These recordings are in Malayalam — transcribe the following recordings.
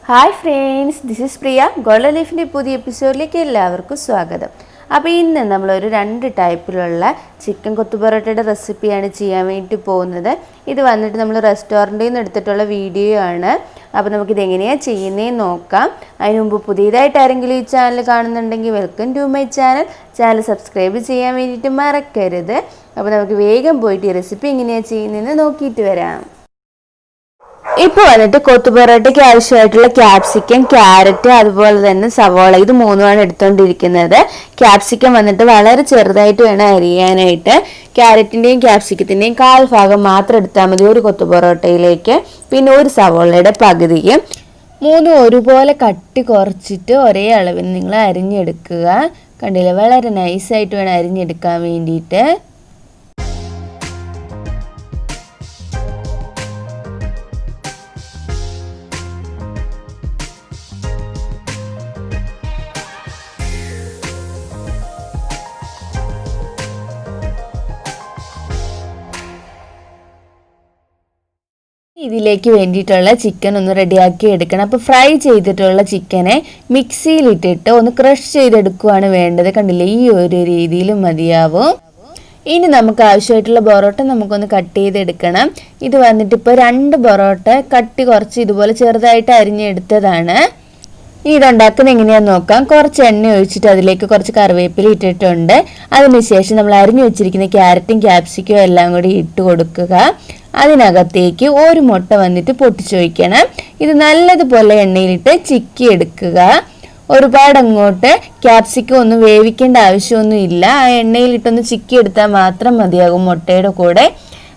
Hi friends, this is Priya. Golden ലീഫിൻ്റെ പുതിയ എപ്പിസോഡിലേക്ക് എല്ലാവർക്കും സ്വാഗതം. അപ്പോൾ ഇന്ന് നമ്മളൊരു 2 ടൈപ്പിലുള്ള ചിക്കൻ കൊത്തു പൊറോട്ടയുടെ റെസിപ്പിയാണ് ചെയ്യാൻ വേണ്ടി പോകുന്നത്. ഇത് വന്നിട്ട് നമ്മൾ റെസ്റ്റോറൻറ്റിൽ നിന്ന് എടുത്തിട്ടുള്ള വീഡിയോ ആണ്. അപ്പോൾ നമുക്കിത് എങ്ങനെയാണ് ചെയ്യുന്നതെന്ന് നോക്കാം. അതിന് മുമ്പ് പുതിയതായിട്ട് ആരെങ്കിലും ഈ ചാനൽ കാണുന്നുണ്ടെങ്കിൽ welcome to my channel subscribe ചെയ്യാൻ വേണ്ടിയിട്ട് മറക്കരുത്. അപ്പോൾ നമുക്ക് വേഗം പോയിട്ട് ഈ റെസിപ്പി എങ്ങനെയാണ് ചെയ്യുന്നതെന്ന് നോക്കിയിട്ട് വരാം. ഇപ്പോൾ വന്നിട്ട് കൊത്തു പൊറോട്ടയ്ക്ക് ആവശ്യമായിട്ടുള്ള ക്യാപ്സിക്കം, ക്യാരറ്റ്, അതുപോലെ തന്നെ സവോള, ഇത് മൂന്നുമാണ് എടുത്തുകൊണ്ടിരിക്കുന്നത്. ക്യാപ്സിക്കം വന്നിട്ട് വളരെ ചെറുതായിട്ട് വേണം അരിയാനായിട്ട്. ക്യാരറ്റിൻ്റെയും ക്യാപ്സിക്കത്തിൻ്റെയും 1/4 ഭാഗം മാത്രം എടുത്താൽ മതി ഒരു കൊത്തു പൊറോട്ടയിലേക്ക്. പിന്നെ ഒരു സവോളയുടെ പകുതിയും. മൂന്നും ഒരുപോലെ കട്ടി കുറച്ചിട്ട് ഒരേ അളവിൽ നിങ്ങൾ അരിഞ്ഞെടുക്കുക. കണ്ടില്ലേ, വളരെ നൈസായിട്ട് വേണം അരിഞ്ഞെടുക്കാൻ വേണ്ടിയിട്ട്. ഇതിലേക്ക് വേണ്ടിയിട്ടുള്ള ചിക്കൻ ഒന്ന് റെഡിയാക്കി എടുക്കണം. അപ്പോൾ ഫ്രൈ ചെയ്തിട്ടുള്ള ചിക്കനെ മിക്സിയിലിട്ടിട്ട് ഒന്ന് ക്രഷ് ചെയ്തെടുക്കുകയാണ് വേണ്ടത്. കണ്ടില്ലേ, ഈ ഒരു രീതിയിൽ മതിയാവും. ഇനി നമുക്ക് ആവശ്യമായിട്ടുള്ള പൊറോട്ട നമുക്കൊന്ന് കട്ട് ചെയ്തെടുക്കണം. ഇത് വന്നിട്ട് ഇപ്പോൾ 2 പൊറോട്ട കട്ടി കുറച്ച് ഇതുപോലെ ചെറുതായിട്ട് അരിഞ്ഞെടുത്തതാണ്. ഇനി ഇതുണ്ടാക്കുന്നത് എങ്ങനെയാണെന്ന് നോക്കാം. കുറച്ച് എണ്ണ ഒഴിച്ചിട്ട് അതിലേക്ക് കുറച്ച് കറിവേപ്പില ഇട്ടിട്ടുണ്ട്. അതിനുശേഷം നമ്മൾ അരിഞ്ഞു വെച്ചിരിക്കുന്ന ക്യാരറ്റും ക്യാപ്സിക്കും എല്ലാം കൂടി ഇട്ട് കൊടുക്കുക. അതിനകത്തേക്ക് ഒരു മുട്ട വന്നിട്ട് പൊട്ടിച്ചൊഴിക്കണം. ഇത് നല്ലതുപോലെ എണ്ണയിലിട്ട് ചിക്കി എടുക്കുക. ഒരുപാട് അങ്ങോട്ട് ക്യാപ്സിക്കം ഒന്നും വേവിക്കേണ്ട ആവശ്യമൊന്നും ഇല്ല. ആ എണ്ണയിലിട്ടൊന്ന് ചിക്കി എടുത്താൽ മാത്രം മതിയാകും മുട്ടയുടെ കൂടെ.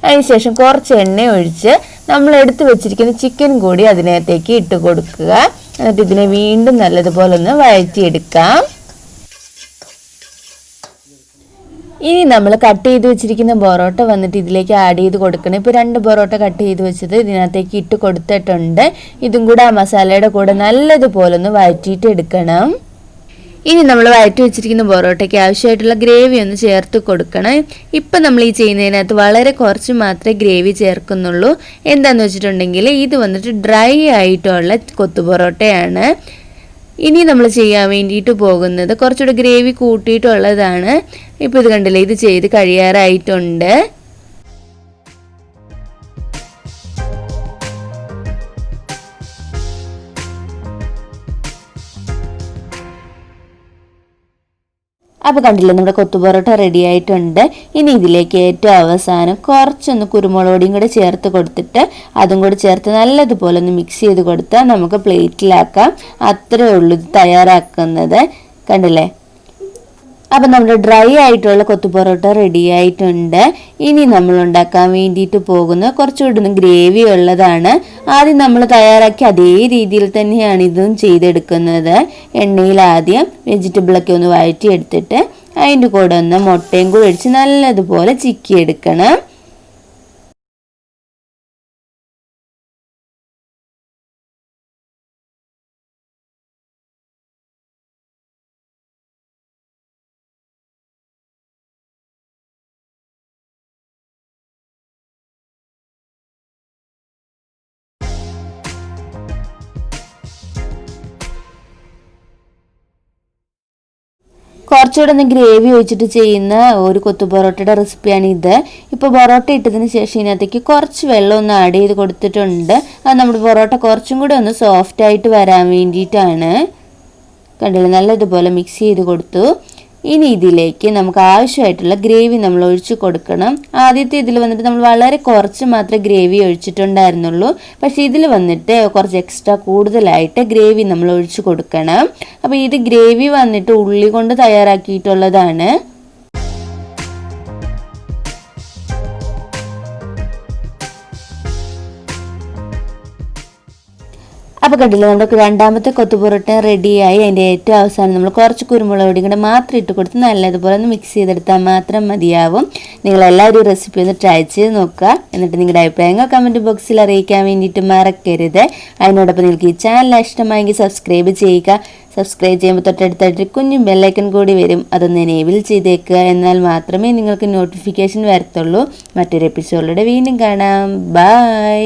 അതിനുശേഷം കുറച്ച് എണ്ണ ഒഴിച്ച് നമ്മൾ എടുത്തു വെച്ചിരിക്കുന്ന ചിക്കൻ കൂടി അതിനകത്തേക്ക് ഇട്ട് കൊടുക്കുക. എന്നിട്ട് ഇതിനെ വീണ്ടും നല്ലതുപോലെ ഒന്ന് വഴറ്റിയെടുക്കാം. ഇനി നമ്മൾ കട്ട് ചെയ്ത് വെച്ചിരിക്കുന്ന പൊറോട്ട വന്നിട്ട് ഇതിലേക്ക് ആഡ് ചെയ്ത് കൊടുക്കണം. ഇപ്പോൾ 2 പൊറോട്ട കട്ട് ചെയ്ത് വെച്ചത് ഇതിനകത്തേക്ക് ഇട്ട് കൊടുത്തിട്ടുണ്ട്. ഇതും കൂടെ ആ മസാലയുടെ കൂടെ നല്ലതുപോലെ ഒന്ന് വഴറ്റിയിട്ട് എടുക്കണം. ഇനി നമ്മൾ വഴറ്റി വെച്ചിരിക്കുന്ന പൊറോട്ടയ്ക്ക് ആവശ്യമായിട്ടുള്ള ഗ്രേവി ഒന്ന് ചേർത്ത് കൊടുക്കണം. ഇപ്പം നമ്മൾ ഈ ചെയ്യുന്നതിനകത്ത് വളരെ കുറച്ച് മാത്രമേ ഗ്രേവി ചേർക്കുന്നുള്ളൂ. എന്താണെന്ന് വെച്ചിട്ടുണ്ടെങ്കിൽ ഇത് വന്നിട്ട് ഡ്രൈ ആയിട്ടുള്ള കൊത്തു പൊറോട്ടയാണ്. ഇനി നമ്മൾ ചെയ്യാൻ വേണ്ടിയിട്ട് പോകുന്നത് കുറച്ചുകൂടെ ഗ്രേവി കൂട്ടിയിട്ടുള്ളതാണ്. ഇപ്പോൾ ഇത് കണ്ടില്ലേ, ഇത് ചെയ്ത് കഴിയാറായിട്ടുണ്ട്. അപ്പോൾ കണ്ടില്ലേ, നമ്മുടെ കൊത്തു പൊറോട്ട റെഡി ആയിട്ടുണ്ട്. ഇനി ഇതിലേക്ക് ഏറ്റവും അവസാനം കുറച്ചൊന്ന് കുരുമുളക് പൊടിയും കൂടെ ചേർത്ത് കൊടുത്തിട്ട് അതും കൂടി ചേർത്ത് നല്ലതുപോലെ ഒന്ന് മിക്സ് ചെയ്ത് കൊടുത്താൽ നമുക്ക് പ്ലേറ്റിലാക്കാം. അത്രയേ ഉള്ളൂ ഇത് തയ്യാറാക്കുന്നത്. കണ്ടില്ലേ, അപ്പം നമ്മുടെ ഡ്രൈ ആയിട്ടുള്ള കൊത്തു പൊറോട്ട റെഡി ആയിട്ടുണ്ട്. ഇനി നമ്മൾ ഉണ്ടാക്കാൻ വേണ്ടിയിട്ട് പോകുന്നത് കുറച്ചുകൂടി ഗ്രേവി ഉള്ളതാണ്. ആദ്യം നമ്മൾ തയ്യാറാക്കി അതേ രീതിയിൽ തന്നെയാണ് ഇതും ചെയ്തെടുക്കുന്നത്. എണ്ണയിൽ ആദ്യം വെജിറ്റബിളൊക്കെ ഒന്ന് വഴറ്റിയെടുത്തിട്ട് അതിൻ്റെ കൂടെ ഒന്ന് മുട്ടയും കൂടി ഒഴിച്ച് നല്ലതുപോലെ ചിക്കിയെടുക്കണം. കുറച്ചുകൂടെ ഒന്ന് ഗ്രേവി ഒഴിച്ചിട്ട് ചെയ്യുന്ന ഒരു കൊത്തു പൊറോട്ടയുടെ റെസിപ്പിയാണ് ഇത്. ഇപ്പോൾ പൊറോട്ട ഇട്ടതിന് ശേഷം ഇതിനകത്തേക്ക് കുറച്ച് വെള്ളം ഒന്ന് ആഡ് ചെയ്ത് കൊടുത്തിട്ടുണ്ട്. അത് നമ്മുടെ പൊറോട്ട കുറച്ചും കൂടെ ഒന്ന് സോഫ്റ്റ് ആയിട്ട് വരാൻ വേണ്ടിയിട്ടാണ്. കണ്ടില്ലേ, നല്ലതുപോലെ മിക്സ് ചെയ്ത് കൊടുത്തു. ഇനി ഇതിലേക്ക് നമുക്ക് ആവശ്യമായിട്ടുള്ള ഗ്രേവി നമ്മൾ ഒഴിച്ച് കൊടുക്കണം. ആദ്യത്തെ ഇതിൽ വന്നിട്ട് നമ്മൾ വളരെ കുറച്ച് മാത്രമേ ഗ്രേവി ഒഴിച്ചിട്ടുണ്ടായിരുന്നുള്ളൂ. പക്ഷേ ഇതിൽ വന്നിട്ട് കുറച്ച് എക്സ്ട്രാ കൂടുതലായിട്ട് ഗ്രേവി നമ്മൾ ഒഴിച്ച് കൊടുക്കണം. അപ്പോൾ ഇത് ഗ്രേവി വന്നിട്ട് ഉള്ളി കൊണ്ട് തയ്യാറാക്കിയിട്ടുള്ളതാണ്. അപ്പോൾ കണ്ടില്ലേ, നമ്മുടെ രണ്ടാമത്തെ കൊത്തു പൊറോട്ട റെഡിയായി. അതിൻ്റെ ഏറ്റവും അവസാനം നമ്മൾ കുറച്ച് കുരുമുളക് പൊടിയും കൂടെ മാത്രം ഇട്ട് കൊടുത്ത് നല്ലതുപോലെ ഒന്ന് മിക്സ് ചെയ്തെടുത്താൽ മാത്രം മതിയാവും. നിങ്ങളെല്ലാവരും റെസിപ്പി ഒന്ന് ട്രൈ ചെയ്ത് നോക്കുക. എന്നിട്ട് നിങ്ങളുടെ അഭിപ്രായങ്ങൾ കമൻറ്റ് ബോക്സിൽ അറിയിക്കാൻ വേണ്ടിയിട്ട് മറക്കരുത്. അതിനോടൊപ്പം നിങ്ങൾക്ക് ഈ ചാനൽ ഇഷ്ടമായെങ്കിൽ സബ്സ്ക്രൈബ് ചെയ്യുക. സബ്സ്ക്രൈബ് ചെയ്യുമ്പോൾ തൊട്ടടുത്തായിട്ട് കുഞ്ഞു ബെല്ലൈക്കൺ കൂടി വരും. അതൊന്ന് എനേബിൾ ചെയ്തേക്കുക. എന്നാൽ മാത്രമേ നിങ്ങൾക്ക് നോട്ടിഫിക്കേഷൻ വരത്തുള്ളൂ. മറ്റൊരു എപ്പിസോഡിലൂടെ വീണ്ടും കാണാം. ബൈ.